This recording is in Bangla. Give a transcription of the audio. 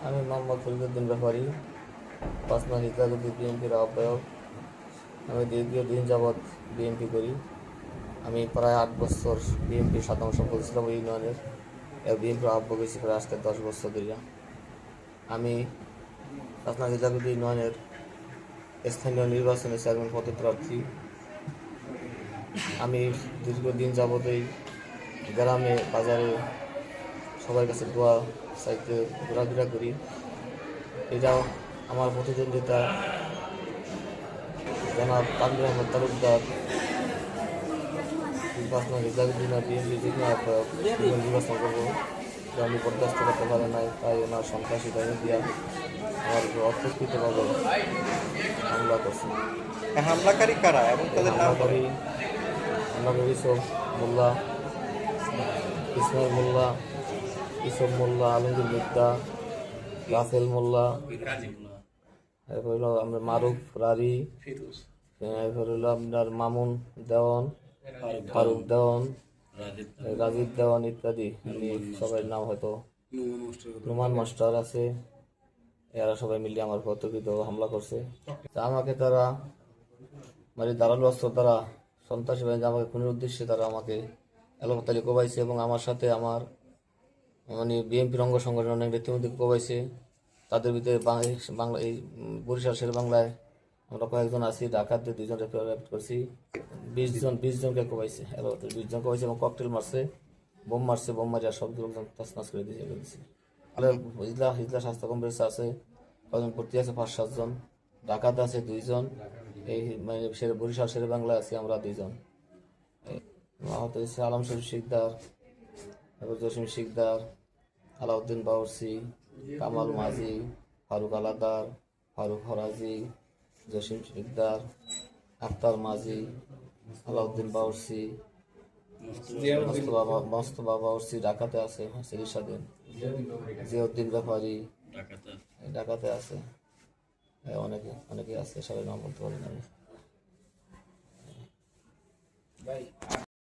আমি মোহাম্মদ ফরিদুদ্দিন ব্যাপারী, পাঁচনা হিতাগতি বিএনপির আহ্বায়ক। আমি দীর্ঘদিন যাবৎ বিএনপি করি। আমি প্রায় 8 বছর বিএনপির সাধারণ সম্পাদক ছিলাম ওই ইউনিয়নের। বিএনপির আহ্বায়ক হয়েছি প্রায় আজকে 10 বছর ধরে। আমি পাঁচনা হিতাগতি ইউনিয়নের স্থানীয় নির্বাচনে চেয়ারম্যান পদে প্রার্থী। আমি দীর্ঘদিন যাবৎ এই গ্রামে বাজারে সবার কাছে দোয়া চাইতে ঘোরাফেরা করি। এটাও আমার প্রতিদ্বন্দ্বিতা জনাব তানভীর আহমদ তালুকদার পাঁচনা হিতাগতি বিএনপি যুগ্ম আহ্বায়ক নির্বাচন করবো। আমি বরদাস্ত করতে পারে নাই, তাই ওনার সন্ত্রাসী বাহিনী দিয়া আমার উপর অতর্কিতভাবে হামলা করছে। হামলাকারী কারা এবং তাদের নাম? হামলাকারী ইসব মোল্লা, ইসমাইল মোল্লা, ইসব মোল্লা, আলমগীর মিদ্দা, রাফেল মোল্লা, এরপর হলো আপনার মারুফ রারি, এরপর হলো আপনার মামুন দেওয়ান, ফারুক দেওয়ান, রাজীব দেওয়ান ইত্যাদি। সবাই নাম হয়তো নুমান মাস্টার আছে। এরা সবাই মিলে আমার প্রত্যক্ষিত হামলা করছে। আমাকে তারা মানে দালাল অস্ত্র তারা সন্ত্রাসী বাহিনী আমাকে খুনের উদ্দেশ্যে তারা আমাকে এলোপাতালি কোবাইছে এবং আমার সাথে আমার মানে বিএনপির অঙ্গ সংগঠনের ব্যক্তিমধ্যে কোবাইছে। তাদের ভিতরে বাংলা এই বরিশাল শের বাংলায় আমরা কয়েকজন আছি, ঢাকাতে 2 জন রেফারেট করছি। 20 জনকে কোবাইছে, 20 জন কোবাইছে এবং ককটেল মারছে, বোম মারছে, বোম মারিয়া সব লোকজন তছনছ করে দিয়ে ফেলছে। হিজলা স্বাস্থ্য কমপ্লেক্সে আছে কয়েকজন ভর্তি আছে, 5-7 জন। ঢাকাতে আছে 2 জন। এই মানে বরিশাল শের বাংলায় আছি আমরা 2 জন। আহত হয়েছে আলম শরীফ শিকদার, জসিম শিকদার, আলাউদ্দিন বাউরসি, কামাল মাঝি, ফারুক আলাদার, ফারুক ফরাজি, জসিম শিকদার, আক্তার মাঝি, আলাউদ্দিন বাউরসি, মস্তফা বাউরসি ঢাকাতে আছে, চিকিৎসাধীন। জিয়াউদ্দিন ব্যাপারী ঢাকাতে আছে। অনেকে আছে, সবাই নাম বলতে পারি না আমি।